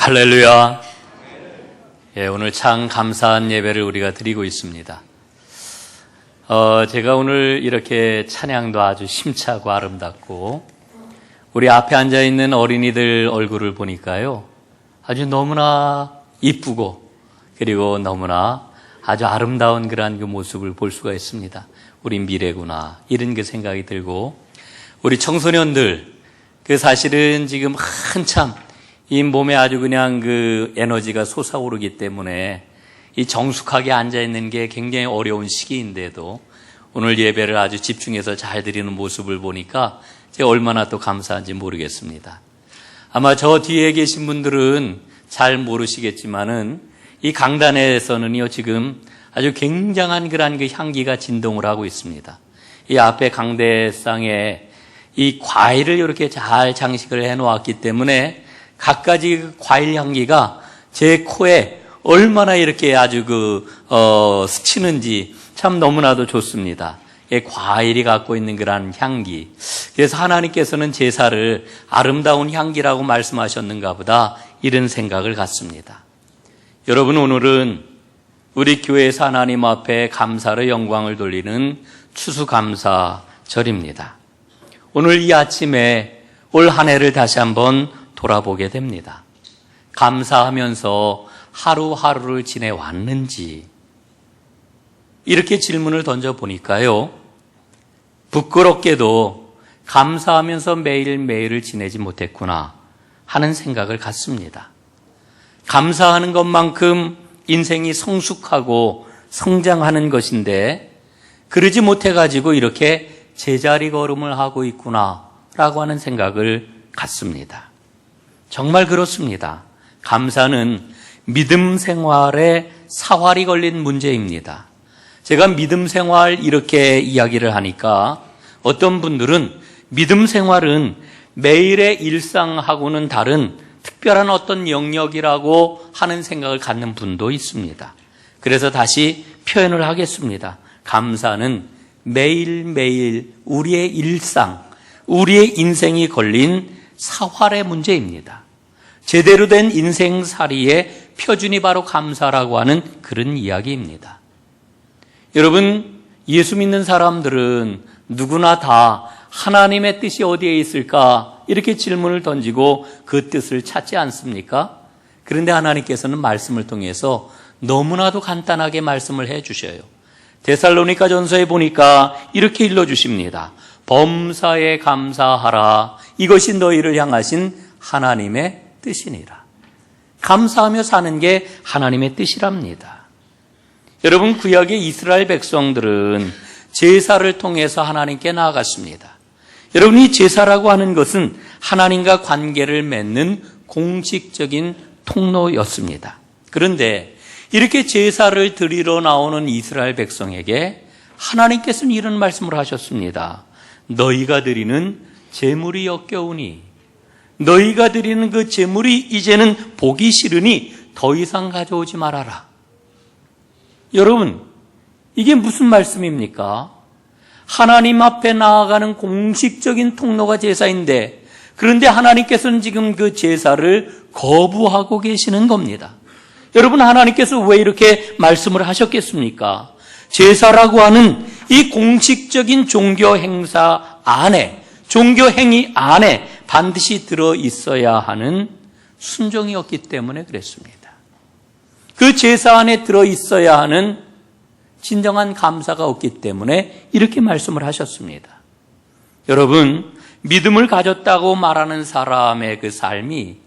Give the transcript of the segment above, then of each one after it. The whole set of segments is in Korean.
할렐루야. 예, 오늘 참 감사한 예배를 우리가 드리고 있습니다. 제가 오늘 이렇게 찬양도 아주 심차고 아름답고 우리 앞에 앉아있는 어린이들 얼굴을 보니까요, 아주 너무나 이쁘고 그리고 너무나 아주 아름다운 그러한 그 모습을 볼 수가 있습니다. 우리 미래구나 이런 그 생각이 들고, 우리 청소년들 그 사실은 지금 한참 이 몸에 아주 그냥 그 에너지가 솟아오르기 때문에 이 정숙하게 앉아있는 게 굉장히 어려운 시기인데도 오늘 예배를 아주 집중해서 잘 드리는 모습을 보니까 제가 얼마나 또 감사한지 모르겠습니다. 아마 저 뒤에 계신 분들은 잘 모르시겠지만은 이 강단에서는요, 지금 아주 굉장한 그러한 그 향기가 진동을 하고 있습니다. 이 앞에 강대상에 이 과일을 이렇게 잘 장식을 해 놓았기 때문에 갖가지 과일 향기가 제 코에 얼마나 이렇게 아주 스치는지 참 너무나도 좋습니다. 과일이 갖고 있는 그러한 향기. 그래서 하나님께서는 제사를 아름다운 향기라고 말씀하셨는가 보다 이런 생각을 갖습니다. 여러분, 오늘은 우리 교회에서 하나님 앞에 감사로 영광을 돌리는 추수감사절입니다. 오늘 이 아침에 올 한 해를 다시 한번 돌아보게 됩니다. 감사하면서 하루하루를 지내왔는지 이렇게 질문을 던져보니까요, 부끄럽게도 감사하면서 매일매일을 지내지 못했구나 하는 생각을 갖습니다. 감사하는 것만큼 인생이 성숙하고 성장하는 것인데 그러지 못해가지고 이렇게 제자리 걸음을 하고 있구나라고 하는 생각을 갖습니다. 정말 그렇습니다. 감사는 믿음 생활에 사활이 걸린 문제입니다. 제가 믿음 생활 이렇게 이야기를 하니까 어떤 분들은 믿음 생활은 매일의 일상하고는 다른 특별한 어떤 영역이라고 하는 생각을 갖는 분도 있습니다. 그래서 다시 표현을 하겠습니다. 감사는 매일매일 우리의 일상, 우리의 인생이 걸린 사활의 문제입니다. 제대로 된 인생살이의 표준이 바로 감사라고 하는 그런 이야기입니다. 여러분, 예수 믿는 사람들은 누구나 다 하나님의 뜻이 어디에 있을까 이렇게 질문을 던지고 그 뜻을 찾지 않습니까? 그런데 하나님께서는 말씀을 통해서 너무나도 간단하게 말씀을 해 주셔요. 데살로니가 전서에 보니까 이렇게 일러주십니다. 범사에 감사하라. 이것이 너희를 향하신 하나님의 뜻이니라. 감사하며 사는 게 하나님의 뜻이랍니다. 여러분, 구약의 이스라엘 백성들은 제사를 통해서 하나님께 나아갔습니다. 여러분, 이 제사라고 하는 것은 하나님과 관계를 맺는 공식적인 통로였습니다. 그런데 이렇게 제사를 드리러 나오는 이스라엘 백성에게 하나님께서는 이런 말씀을 하셨습니다. 너희가 드리는 제물이 역겨우니, 너희가 드리는 그 제물이 이제는 보기 싫으니 더 이상 가져오지 말아라. 여러분, 이게 무슨 말씀입니까? 하나님 앞에 나아가는 공식적인 통로가 제사인데, 그런데 하나님께서는 지금 그 제사를 거부하고 계시는 겁니다. 여러분, 하나님께서 왜 이렇게 말씀을 하셨겠습니까? 제사라고 하는 이 공식적인 종교 행사 안에, 종교 행위 안에 반드시 들어 있어야 하는 순종이었기 때문에 그랬습니다. 그 제사 안에 들어 있어야 하는 진정한 감사가 없기 때문에 이렇게 말씀을 하셨습니다. 여러분, 믿음을 가졌다고 말하는 사람의 그 삶이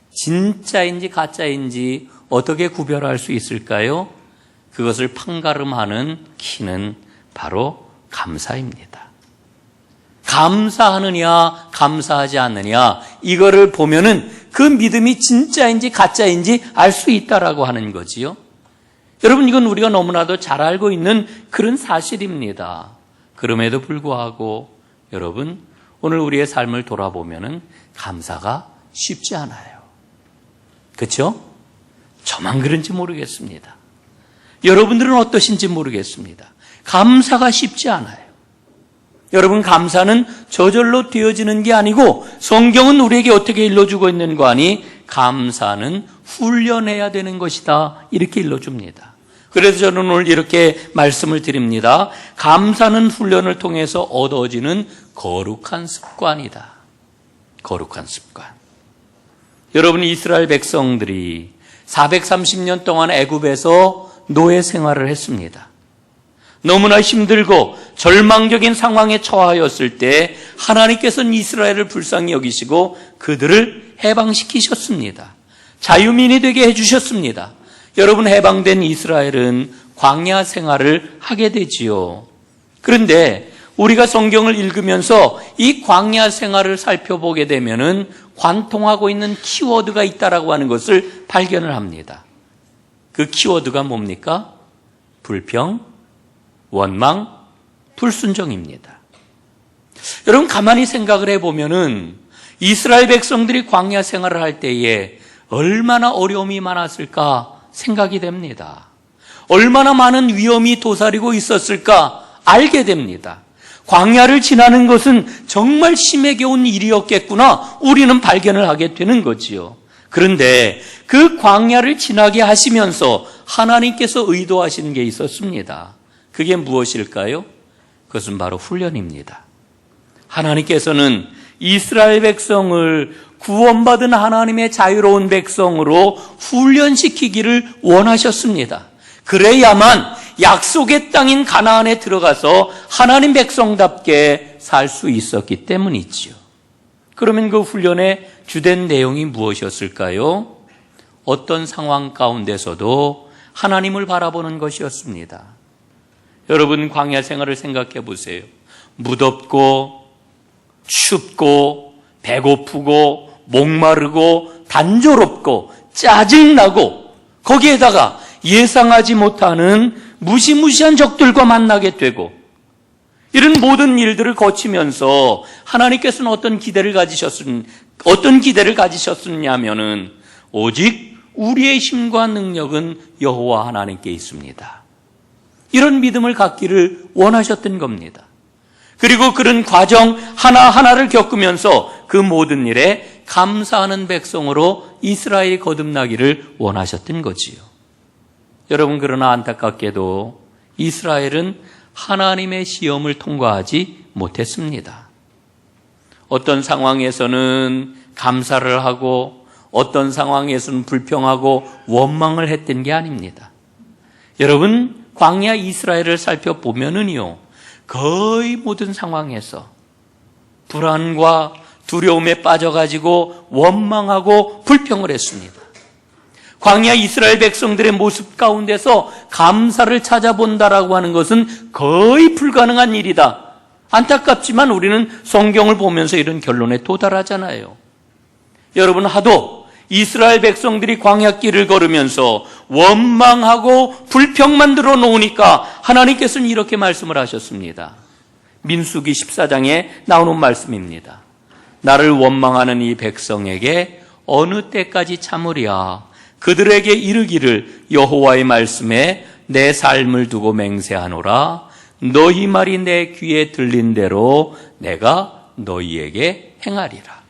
진짜인지 가짜인지 어떻게 구별할 수 있을까요? 그것을 판가름하는 키는 바로 감사입니다. 감사하느냐 감사하지 않느냐 이거를 보면은 그 믿음이 진짜인지 가짜인지 알 수 있다라고 하는 거지요. 여러분, 이건 우리가 너무나도 잘 알고 있는 그런 사실입니다. 그럼에도 불구하고 여러분, 오늘 우리의 삶을 돌아보면은 감사가 쉽지 않아요. 그렇죠? 저만 그런지 모르겠습니다. 여러분들은 어떠신지 모르겠습니다. 감사가 쉽지 않아요. 여러분, 감사는 저절로 되어지는 게 아니고 성경은 우리에게 어떻게 일러주고 있는 거 아니? 감사는 훈련해야 되는 것이다. 이렇게 일러줍니다. 그래서 저는 오늘 이렇게 말씀을 드립니다. 감사는 훈련을 통해서 얻어지는 거룩한 습관이다. 거룩한 습관. 여러분, 이스라엘 백성들이 430년 동안 애굽에서 노예 생활을 했습니다. 너무나 힘들고 절망적인 상황에 처하였을 때 하나님께서는 이스라엘을 불쌍히 여기시고 그들을 해방시키셨습니다. 자유민이 되게 해주셨습니다. 여러분, 해방된 이스라엘은 광야 생활을 하게 되지요. 그런데 우리가 성경을 읽으면서 이 광야 생활을 살펴보게 되면은 관통하고 있는 키워드가 있다라고 하는 것을 발견을 합니다. 그 키워드가 뭡니까? 불평, 원망, 불순종입니다. 여러분, 가만히 생각을 해보면은 이스라엘 백성들이 광야 생활을 할 때에 얼마나 어려움이 많았을까 생각이 됩니다. 얼마나 많은 위험이 도사리고 있었을까 알게 됩니다. 광야를 지나는 것은 정말 심하게 온 일이었겠구나 우리는 발견을 하게 되는 거지요. 그런데 그 광야를 지나게 하시면서 하나님께서 의도하신 게 있었습니다. 그게 무엇일까요? 그것은 바로 훈련입니다. 하나님께서는 이스라엘 백성을 구원받은 하나님의 자유로운 백성으로 훈련시키기를 원하셨습니다. 그래야만 약속의 땅인 가나안에 들어가서 하나님 백성답게 살 수 있었기 때문이지요. 그러면 그 훈련의 주된 내용이 무엇이었을까요? 어떤 상황 가운데서도 하나님을 바라보는 것이었습니다. 여러분, 광야 생활을 생각해 보세요. 무덥고 춥고 배고프고 목마르고 단조롭고 짜증나고 거기에다가 예상하지 못하는 무시무시한 적들과 만나게 되고 이런 모든 일들을 거치면서 하나님께서는 어떤 기대를 가지셨느냐면은 오직 우리의 힘과 능력은 여호와 하나님께 있습니다. 이런 믿음을 갖기를 원하셨던 겁니다. 그리고 그런 과정 하나하나를 겪으면서 그 모든 일에 감사하는 백성으로 이스라엘이 거듭나기를 원하셨던 거지요. 여러분, 그러나 안타깝게도 이스라엘은 하나님의 시험을 통과하지 못했습니다. 어떤 상황에서는 감사를 하고 어떤 상황에서는 불평하고 원망을 했던 게 아닙니다. 여러분, 광야 이스라엘을 살펴보면은요, 거의 모든 상황에서 불안과 두려움에 빠져가지고 원망하고 불평을 했습니다. 광야 이스라엘 백성들의 모습 가운데서 감사를 찾아본다라고 하는 것은 거의 불가능한 일이다. 안타깝지만 우리는 성경을 보면서 이런 결론에 도달하잖아요. 여러분, 하도 이스라엘 백성들이 광야길을 걸으면서 원망하고 불평만 들어놓으니까 하나님께서는 이렇게 말씀을 하셨습니다. 민수기 14장에 나오는 말씀입니다. 나를 원망하는 이 백성에게 어느 때까지 참으랴. 그들에게 이르기를 여호와의 말씀에 내 삶을 두고 맹세하노라. 너희 말이 내 귀에 들린 대로 내가 너희에게 행하리라.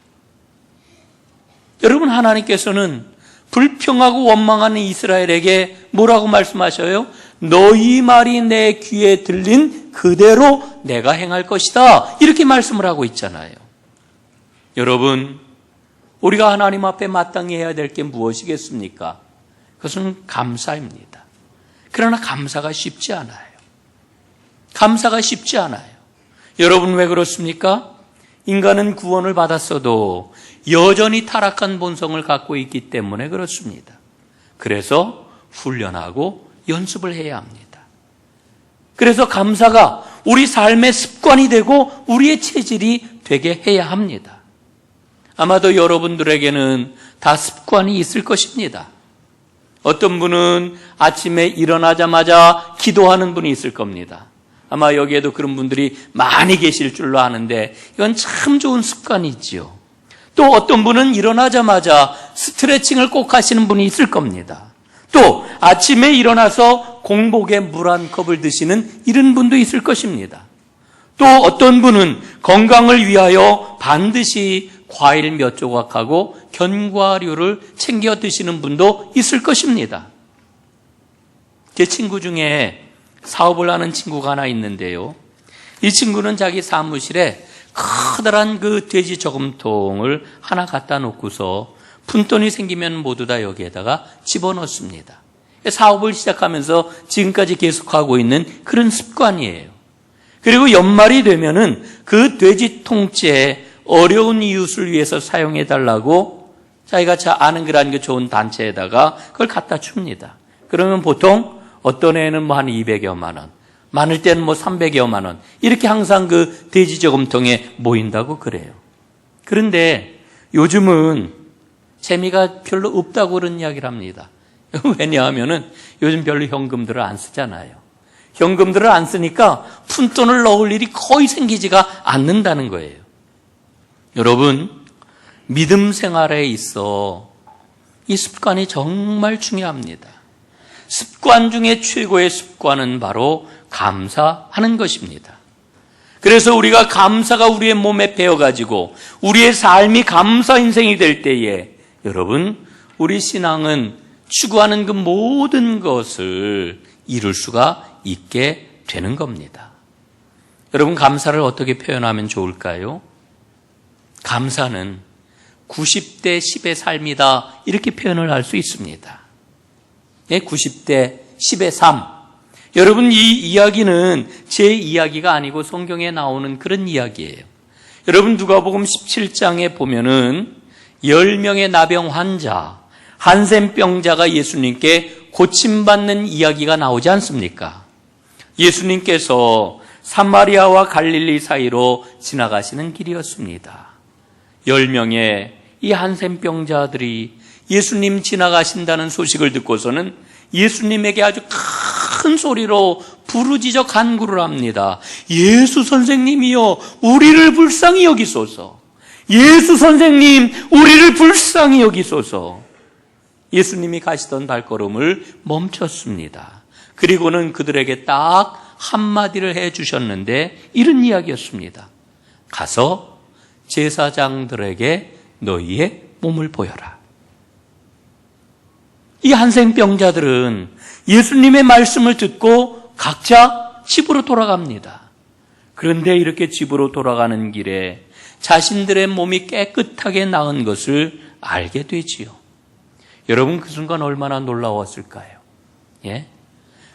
여러분, 하나님께서는 불평하고 원망하는 이스라엘에게 뭐라고 말씀하셔요? 너희 말이 내 귀에 들린 그대로 내가 행할 것이다. 이렇게 말씀을 하고 있잖아요. 여러분, 우리가 하나님 앞에 마땅히 해야 될 게 무엇이겠습니까? 그것은 감사입니다. 그러나 감사가 쉽지 않아요. 감사가 쉽지 않아요. 여러분, 왜 그렇습니까? 인간은 구원을 받았어도 여전히 타락한 본성을 갖고 있기 때문에 그렇습니다. 그래서 훈련하고 연습을 해야 합니다. 그래서 감사가 우리 삶의 습관이 되고 우리의 체질이 되게 해야 합니다. 아마도 여러분들에게는 다 습관이 있을 것입니다. 어떤 분은 아침에 일어나자마자 기도하는 분이 있을 겁니다. 아마 여기에도 그런 분들이 많이 계실 줄로 아는데 이건 참 좋은 습관이지요. 또 어떤 분은 일어나자마자 스트레칭을 꼭 하시는 분이 있을 겁니다. 또 아침에 일어나서 공복에 물 한 컵을 드시는 이런 분도 있을 것입니다. 또 어떤 분은 건강을 위하여 반드시 과일 몇 조각하고 견과류를 챙겨 드시는 분도 있을 것입니다. 제 친구 중에 사업을 하는 친구가 하나 있는데요. 이 친구는 자기 사무실에 커다란 그 돼지 저금통을 하나 갖다 놓고서 푼돈이 생기면 모두 다 여기에다가 집어넣습니다. 사업을 시작하면서 지금까지 계속하고 있는 그런 습관이에요. 그리고 연말이 되면은 그 돼지 통째에 어려운 이웃을 위해서 사용해달라고 자기가 아는 그런 그 좋은 단체에다가 그걸 갖다 줍니다. 그러면 보통 어떤 애는 뭐 한 200여만 원, 많을 때는 뭐 300여만 원, 이렇게 항상 그 돼지 저금통에 모인다고 그래요. 그런데 요즘은 재미가 별로 없다고 그런 이야기를 합니다. 왜냐하면은 요즘 별로 현금들을 안 쓰잖아요. 현금들을 안 쓰니까 푼돈을 넣을 일이 거의 생기지가 않는다는 거예요. 여러분, 믿음 생활에 있어 이 습관이 정말 중요합니다. 습관 중에 최고의 습관은 바로 감사하는 것입니다. 그래서 우리가 감사가 우리의 몸에 배어가지고 우리의 삶이 감사 인생이 될 때에 여러분, 우리 신앙은 추구하는 그 모든 것을 이룰 수가 있게 되는 겁니다. 여러분, 감사를 어떻게 표현하면 좋을까요? 감사는 90대 10의 삶이다, 이렇게 표현을 할 수 있습니다. 90대 10의 삶. 여러분, 이 이야기는 제 이야기가 아니고 성경에 나오는 그런 이야기예요. 여러분, 누가복음 17장에 보면은 10명의 나병 환자, 한센병자가 예수님께 고침받는 이야기가 나오지 않습니까? 예수님께서 사마리아와 갈릴리 사이로 지나가시는 길이었습니다. 10명의 이 한센병자들이 예수님 지나가신다는 소식을 듣고서는 예수님에게 아주 큰 소리로 부르짖어 간구를 합니다. 예수 선생님이여, 우리를 불쌍히 여기소서. 예수 선생님, 우리를 불쌍히 여기소서. 예수님이 가시던 발걸음을 멈췄습니다. 그리고는 그들에게 딱 한마디를 해주셨는데 이런 이야기였습니다. 가서 제사장들에게 너희의 몸을 보여라. 이 한센병자들은 예수님의 말씀을 듣고 각자 집으로 돌아갑니다. 그런데 이렇게 집으로 돌아가는 길에 자신들의 몸이 깨끗하게 나은 것을 알게 되지요. 여러분, 그 순간 얼마나 놀라웠을까요? 예?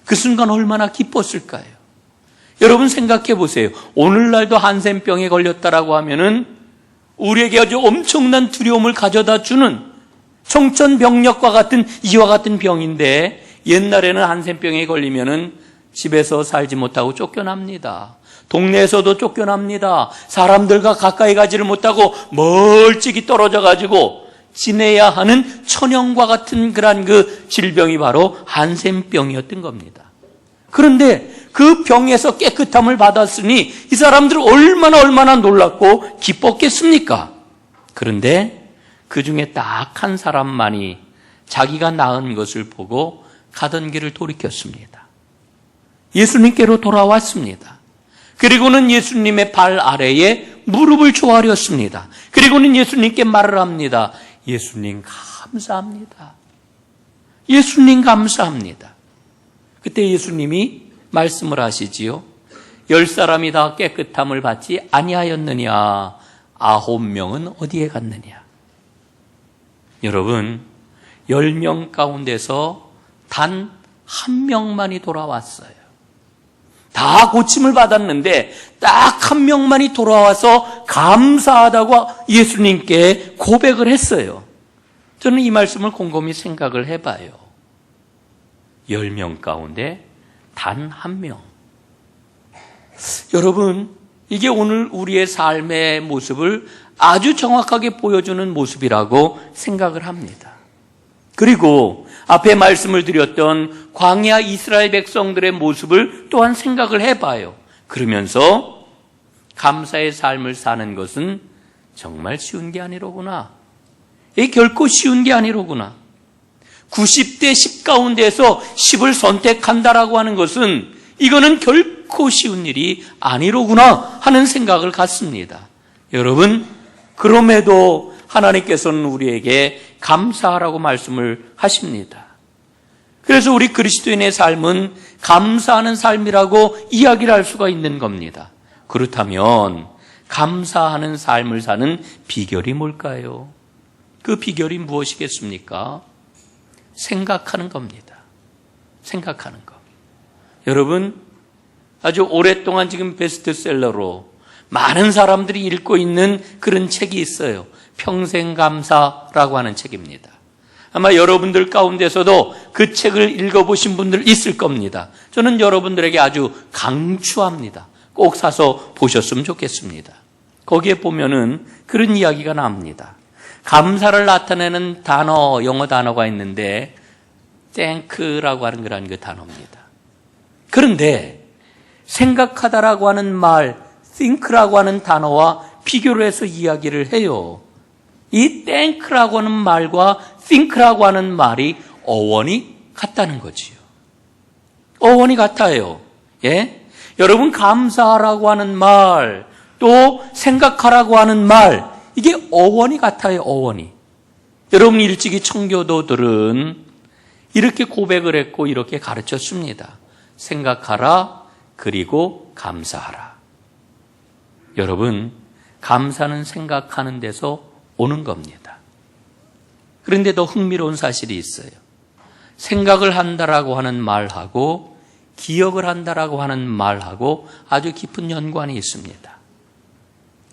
그 순간 얼마나 기뻤을까요? 여러분, 생각해 보세요. 오늘날도 한센병에 걸렸다라고 하면은 우리에게 아주 엄청난 두려움을 가져다 주는 청천벽력과 같은 이와 같은 병인데, 옛날에는 한센병에 걸리면은 집에서 살지 못하고 쫓겨납니다. 동네에서도 쫓겨납니다. 사람들과 가까이 가지를 못하고 멀찍이 떨어져 가지고 지내야 하는 천형과 같은 그런 그 질병이 바로 한센병이었던 겁니다. 그런데 그 병에서 깨끗함을 받았으니 이 사람들은 얼마나 놀랐고 기뻤겠습니까? 그런데 그 중에 딱 한 사람만이 자기가 나은 것을 보고 가던 길을 돌이켰습니다. 예수님께로 돌아왔습니다. 그리고는 예수님의 발 아래에 무릎을 조아렸습니다. 그리고는 예수님께 말을 합니다. 예수님 감사합니다. 예수님 감사합니다. 그때 예수님이 말씀을 하시지요. 10사람이 다 깨끗함을 받지 아니하였느냐? 9명은 어디에 갔느냐? 여러분, 10명 가운데서 단 1명만이 돌아왔어요. 다 고침을 받았는데 딱 1명만이 돌아와서 감사하다고 예수님께 고백을 했어요. 저는 이 말씀을 곰곰이 생각을 해봐요. 10명 가운데 단 1명. 여러분, 이게 오늘 우리의 삶의 모습을 아주 정확하게 보여주는 모습이라고 생각을 합니다. 그리고 앞에 말씀을 드렸던 광야 이스라엘 백성들의 모습을 또한 생각을 해봐요. 그러면서 감사의 삶을 사는 것은 정말 쉬운 게 아니로구나. 이게 결코 쉬운 게 아니로구나. 90대 10 가운데서 10을 선택한다라고 하는 것은 이거는 결코 쉬운 일이 아니로구나 하는 생각을 갖습니다. 여러분, 그럼에도 하나님께서는 우리에게 감사하라고 말씀을 하십니다. 그래서 우리 그리스도인의 삶은 감사하는 삶이라고 이야기를 할 수가 있는 겁니다. 그렇다면 감사하는 삶을 사는 비결이 뭘까요? 그 비결이 무엇이겠습니까? 생각하는 겁니다. 생각하는 것. 여러분, 아주 오랫동안 지금 베스트셀러로 많은 사람들이 읽고 있는 그런 책이 있어요. 평생감사라고 하는 책입니다. 아마 여러분들 가운데서도 그 책을 읽어보신 분들 있을 겁니다. 저는 여러분들에게 아주 강추합니다. 꼭 사서 보셨으면 좋겠습니다. 거기에 보면은 그런 이야기가 나옵니다. 감사를 나타내는 단어, 영어 단어가 있는데 thank라고 하는 그런 그 단어입니다. 그런데 생각하다라고 하는 말, think라고 하는 단어와 비교를 해서 이야기를 해요. 이 thank라고 하는 말과 think라고 하는 말이 어원이 같다는 거지요. 어원이 같아요. 예? 여러분, 감사하라고 하는 말, 또 생각하라고 하는 말, 이게 어원이 같아요, 어원이. 여러분, 일찍이 청교도들은 이렇게 고백을 했고 이렇게 가르쳤습니다. 생각하라, 그리고 감사하라. 여러분, 감사는 생각하는 데서 오는 겁니다. 그런데 더 흥미로운 사실이 있어요. 생각을 한다라고 하는 말하고 기억을 한다라고 하는 말하고 아주 깊은 연관이 있습니다.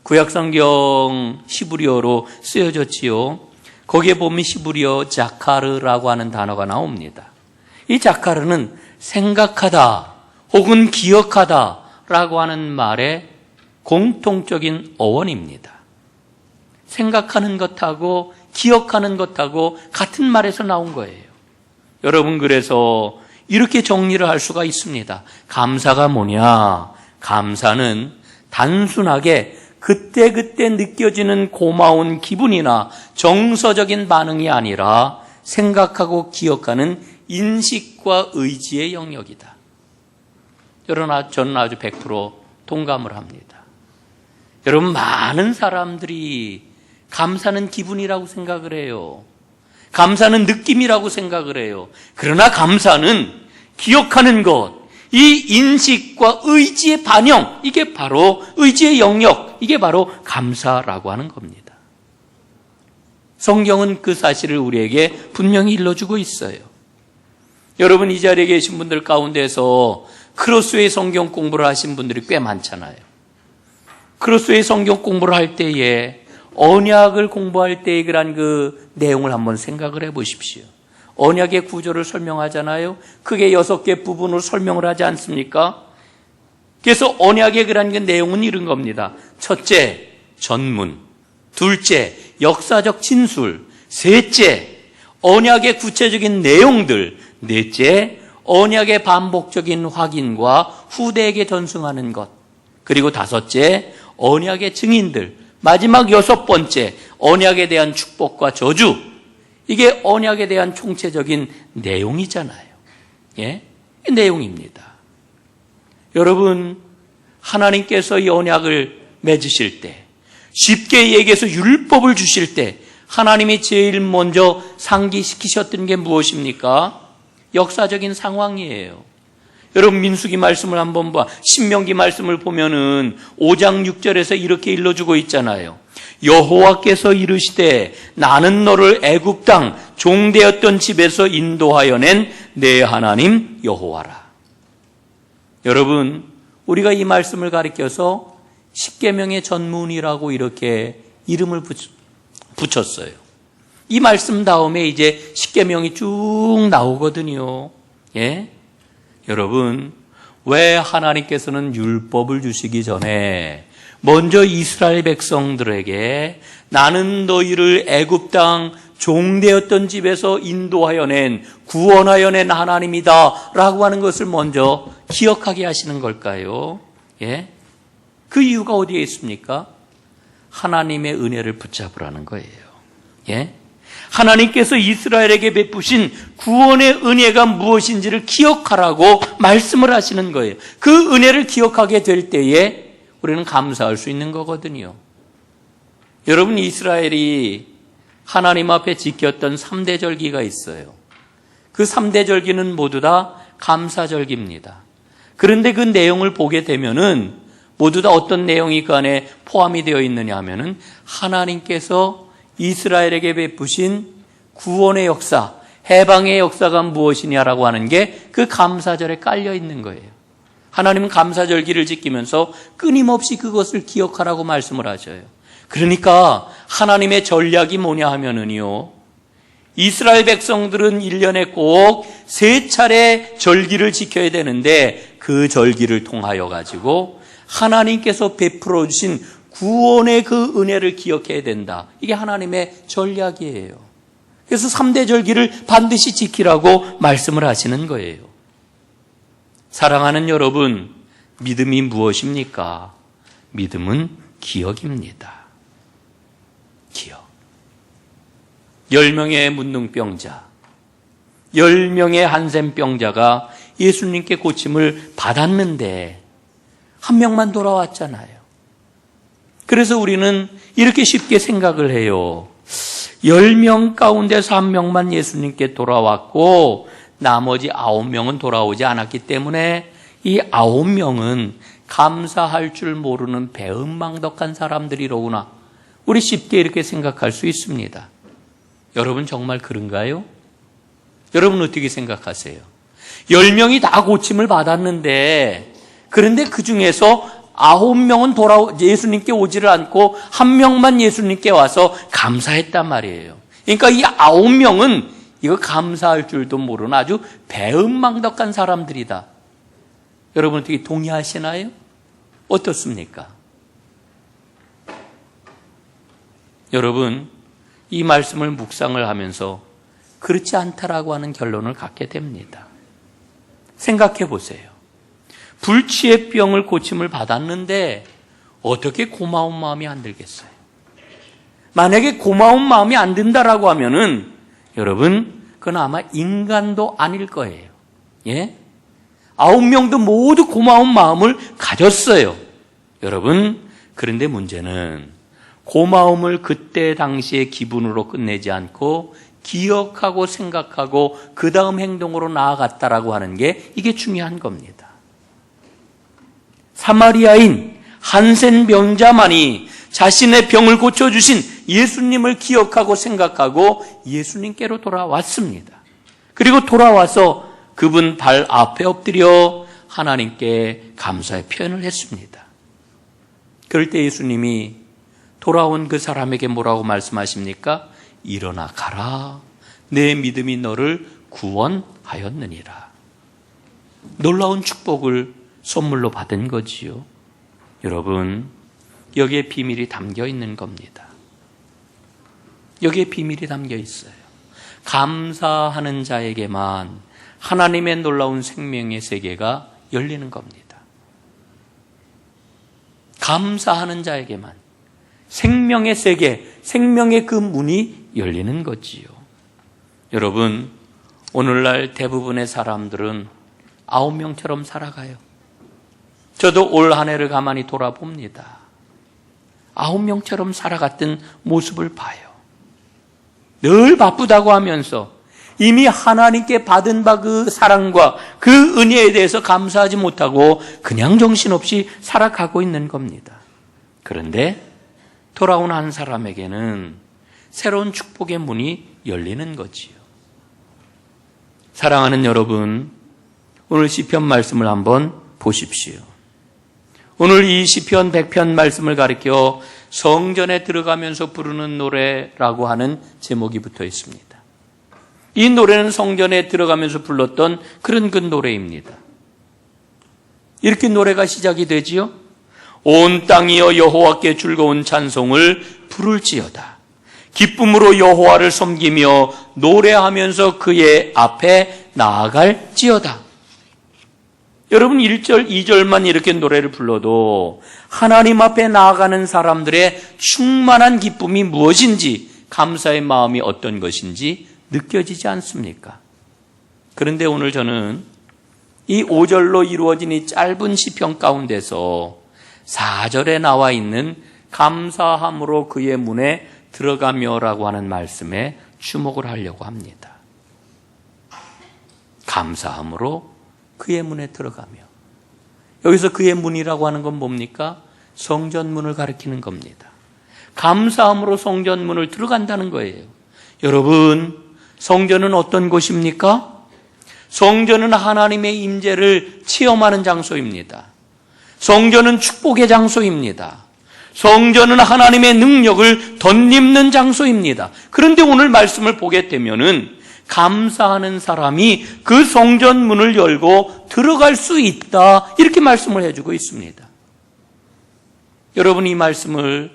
구약성경 히브리어로 쓰여졌지요. 거기에 보면 히브리어 자카르라고 하는 단어가 나옵니다. 이 자카르는 생각하다 혹은 기억하다라고 하는 말의 공통적인 어원입니다. 생각하는 것하고 기억하는 것하고 같은 말에서 나온 거예요. 여러분, 그래서 이렇게 정리를 할 수가 있습니다. 감사가 뭐냐? 감사는 단순하게 그때그때 느껴지는 고마운 기분이나 정서적인 반응이 아니라 생각하고 기억하는 인식과 의지의 영역이다. 여러분, 저는 아주 100% 동감을 합니다. 여러분, 많은 사람들이 감사는 기분이라고 생각을 해요. 감사는 느낌이라고 생각을 해요. 그러나 감사는 기억하는 것, 이 인식과 의지의 반영, 이게 바로 의지의 영역, 이게 바로 감사라고 하는 겁니다. 성경은 그 사실을 우리에게 분명히 일러주고 있어요. 여러분, 이 자리에 계신 분들 가운데서 크로스웨이 성경 공부를 하신 분들이 꽤 많잖아요. 크로스웨이 성경 공부를 할 때에 언약을 공부할 때의 그런 그 내용을 한번 생각을 해 보십시오. 언약의 구조를 설명하잖아요. 크게 6개 부분으로 설명을 하지 않습니까? 그래서 언약의 그런 그 내용은 이런 겁니다. 첫째, 전문. 둘째, 역사적 진술. 셋째, 언약의 구체적인 내용들. 넷째, 언약의 반복적인 확인과 후대에게 전승하는 것. 그리고 다섯째, 언약의 증인들. 마지막 6번째, 언약에 대한 축복과 저주. 이게 언약에 대한 총체적인 내용이잖아요. 예? 이 내용입니다. 여러분, 하나님께서 이 언약을 맺으실 때, 쉽게 얘기해서 율법을 주실 때 하나님이 제일 먼저 상기시키셨던 게 무엇입니까? 역사적인 상황이에요. 여러분, 민수기 말씀을 한번 봐. 신명기 말씀을 보면은 5장 6절에서 이렇게 일러주고 있잖아요. 여호와께서 이르시되 나는 너를 애굽 땅 종되었던 집에서 인도하여 낸 내 하나님 여호와라. 여러분, 우리가 이 말씀을 가리켜서 십계명의 전문이라고 이렇게 이름을 붙였어요. 이 말씀 다음에 이제 십계명이 쭉 나오거든요. 예? 여러분, 왜 하나님께서는 율법을 주시기 전에 먼저 이스라엘 백성들에게 나는 너희를 애굽 땅 종되었던 집에서 인도하여 낸, 구원하여 낸 하나님이다 라고 하는 것을 먼저 기억하게 하시는 걸까요? 예? 그 이유가 어디에 있습니까? 하나님의 은혜를 붙잡으라는 거예요. 예? 하나님께서 이스라엘에게 베푸신 구원의 은혜가 무엇인지를 기억하라고 말씀을 하시는 거예요. 그 은혜를 기억하게 될 때에 우리는 감사할 수 있는 거거든요. 여러분, 이스라엘이 하나님 앞에 지켰던 3대 절기가 있어요. 그 3대 절기는 모두 다 감사절기입니다. 그런데 그 내용을 보게 되면은 모두 다 어떤 내용이 그 안에 포함이 되어 있느냐 하면은 하나님께서 이스라엘에게 베푸신 구원의 역사, 해방의 역사가 무엇이냐라고 하는 게 그 감사절에 깔려 있는 거예요. 하나님은 감사절기를 지키면서 끊임없이 그것을 기억하라고 말씀을 하셔요. 그러니까 하나님의 전략이 뭐냐 하면은요, 이스라엘 백성들은 1년에 꼭 3차례 절기를 지켜야 되는데 그 절기를 통하여 가지고 하나님께서 베풀어 주신 구원의 그 은혜를 기억해야 된다. 이게 하나님의 전략이에요. 그래서 3대 절기를 반드시 지키라고 말씀을 하시는 거예요. 사랑하는 여러분, 믿음이 무엇입니까? 믿음은 기억입니다. 기억. 10명의 문둥병자, 10명의 한센병자가 예수님께 고침을 받았는데 한 명만 돌아왔잖아요. 그래서 우리는 이렇게 쉽게 생각을 해요. 10명 가운데서 한 명만 예수님께 돌아왔고 나머지 9명은 돌아오지 않았기 때문에 이 9명은 감사할 줄 모르는 배은망덕한 사람들이로구나. 우리 쉽게 이렇게 생각할 수 있습니다. 여러분, 정말 그런가요? 여러분 어떻게 생각하세요? 10명이 다 고침을 받았는데, 그런데 그 중에서 9명은 예수님께 오지를 않고 한 명만 예수님께 와서 감사했단 말이에요. 그러니까 이 9명은 이거 감사할 줄도 모르는 아주 배은망덕한 사람들이다. 여러분 어떻게 동의하시나요? 어떻습니까? 여러분, 이 말씀을 묵상을 하면서 그렇지 않다라고 하는 결론을 갖게 됩니다. 생각해 보세요. 불치의 병을 고침을 받았는데 어떻게 고마운 마음이 안 들겠어요? 만약에 고마운 마음이 안 든다라고 하면은 여러분, 그건 아마 인간도 아닐 거예요. 예? 9명도 모두 고마운 마음을 가졌어요. 여러분, 그런데 문제는 고마움을 그때 당시의 기분으로 끝내지 않고 기억하고 생각하고 그 다음 행동으로 나아갔다라고 하는 게 이게 중요한 겁니다. 사마리아인 한센 병자만이 자신의 병을 고쳐주신 예수님을 기억하고 생각하고 예수님께로 돌아왔습니다. 그리고 돌아와서 그분 발 앞에 엎드려 하나님께 감사의 표현을 했습니다. 그럴 때 예수님이 돌아온 그 사람에게 뭐라고 말씀하십니까? 일어나 가라. 내 믿음이 너를 구원하였느니라. 놀라운 축복을 선물로 받은 거지요. 여러분, 여기에 비밀이 담겨 있는 겁니다. 여기에 비밀이 담겨 있어요. 감사하는 자에게만 하나님의 놀라운 생명의 세계가 열리는 겁니다. 감사하는 자에게만 생명의 세계, 생명의 그 문이 열리는 거지요. 여러분, 오늘날 대부분의 사람들은 9명처럼 살아가요. 저도 올 한 해를 가만히 돌아봅니다. 9명처럼 살아갔던 모습을 봐요. 늘 바쁘다고 하면서 이미 하나님께 받은 바 그 사랑과 그 은혜에 대해서 감사하지 못하고 그냥 정신없이 살아가고 있는 겁니다. 그런데 돌아온 한 사람에게는 새로운 축복의 문이 열리는 거지요. 사랑하는 여러분, 오늘 시편 말씀을 한번 보십시오. 오늘 이 시편 100편 말씀을 가리켜 성전에 들어가면서 부르는 노래라고 하는 제목이 붙어 있습니다. 이 노래는 성전에 들어가면서 불렀던 그런 그 노래입니다. 이렇게 노래가 시작이 되지요. 온 땅이여 여호와께 즐거운 찬송을 부를지어다. 기쁨으로 여호와를 섬기며 노래하면서 그의 앞에 나아갈지어다. 여러분 1절, 2절만 이렇게 노래를 불러도 하나님 앞에 나아가는 사람들의 충만한 기쁨이 무엇인지, 감사의 마음이 어떤 것인지 느껴지지 않습니까? 그런데 오늘 저는 이 5절로 이루어진 이 짧은 시편 가운데서 4절에 나와 있는 감사함으로 그의 문에 들어가며라고 하는 말씀에 주목을 하려고 합니다. 감사함으로 그의 문에 들어가며. 여기서 그의 문이라고 하는 건 뭡니까? 성전문을 가리키는 겁니다. 감사함으로 성전문을 들어간다는 거예요. 여러분, 성전은 어떤 곳입니까? 성전은 하나님의 임재를 체험하는 장소입니다. 성전은 축복의 장소입니다. 성전은 하나님의 능력을 덧입는 장소입니다. 그런데 오늘 말씀을 보게 되면은 감사하는 사람이 그 성전 문을 열고 들어갈 수 있다, 이렇게 말씀을 해주고 있습니다. 여러분, 이 말씀을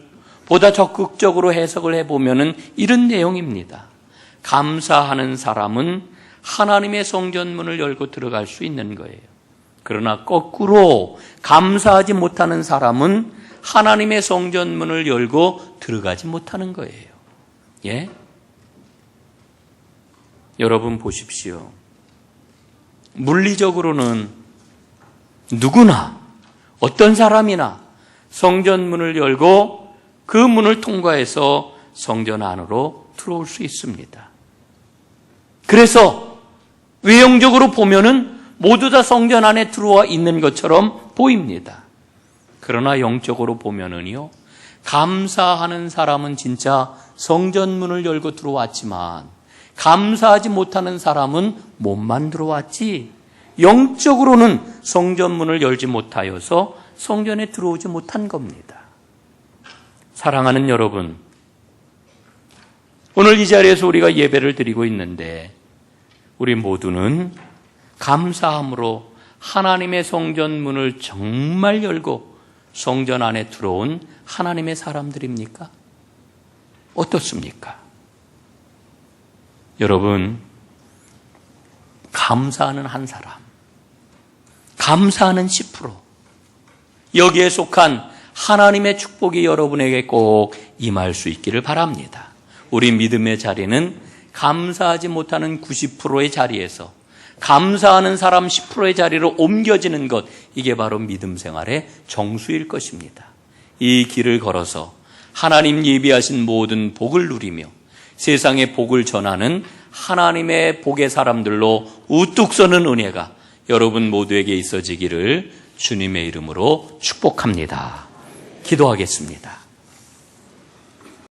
보다 적극적으로 해석을 해보면은 이런 내용입니다. 감사하는 사람은 하나님의 성전 문을 열고 들어갈 수 있는 거예요. 그러나 거꾸로 감사하지 못하는 사람은 하나님의 성전 문을 열고 들어가지 못하는 거예요. 예? 여러분 보십시오. 물리적으로는 누구나 어떤 사람이나 성전 문을 열고 그 문을 통과해서 성전 안으로 들어올 수 있습니다. 그래서 외형적으로 보면은 모두 다 성전 안에 들어와 있는 것처럼 보입니다. 그러나 영적으로 보면은요, 감사하는 사람은 진짜 성전 문을 열고 들어왔지만 감사하지 못하는 사람은 몸만 들어왔지 영적으로는 성전 문을 열지 못하여서 성전에 들어오지 못한 겁니다. 사랑하는 여러분, 오늘 이 자리에서 우리가 예배를 드리고 있는데 우리 모두는 감사함으로 하나님의 성전 문을 정말 열고 성전 안에 들어온 하나님의 사람들입니까? 어떻습니까? 여러분, 감사하는 한 사람, 감사하는 10%, 여기에 속한 하나님의 축복이 여러분에게 꼭 임할 수 있기를 바랍니다. 우리 믿음의 자리는 감사하지 못하는 90%의 자리에서 감사하는 사람 10%의 자리로 옮겨지는 것, 이게 바로 믿음 생활의 정수일 것입니다. 이 길을 걸어서 하나님 예비하신 모든 복을 누리며 세상의 복을 전하는 하나님의 복의 사람들로 우뚝 서는 은혜가 여러분 모두에게 있어지기를 주님의 이름으로 축복합니다. 기도하겠습니다.